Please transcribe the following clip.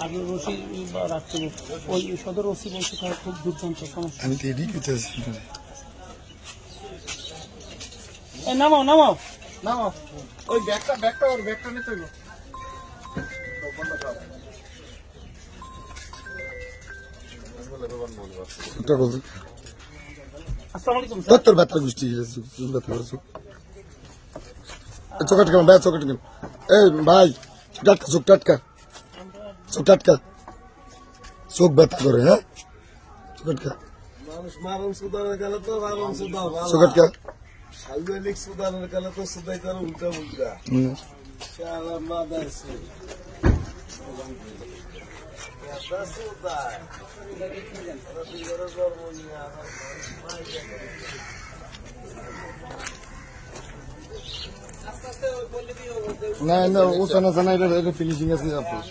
আমি রশি রাখতে ওই সদর ওসি বলছে তার খুব দুর্দান্ত সমস্যা। আমি তো এডি করতেছি। নামাও নামাও নামাও ওই ব্যাগটা ওর ব্যাগটা নিতে হইব। আসসালামু আলাইকুম স্যার। তোর ব্যথা গোষ্ঠী চোখা টেকেন ভাই, চোখা টেকেন। এই ভাই টাটকা চোখ, টাটকা চোখ, টাটকা চোখ ব্যথা করে। হ্যাঁ চোখ টাটকা, মানুষ মারণ সুদানের গেলে তো মারণ সুদা চোখ টাটকা। সাইলিক সুদানের গেলে তো সুদাই করে উল্টা উল্টা শালা মাদারছে এটা সুদাই রবিবারের জন্ম নিয়ে আমার না না ও সানা সানা এটা ফিনিশিং আছে আপনার।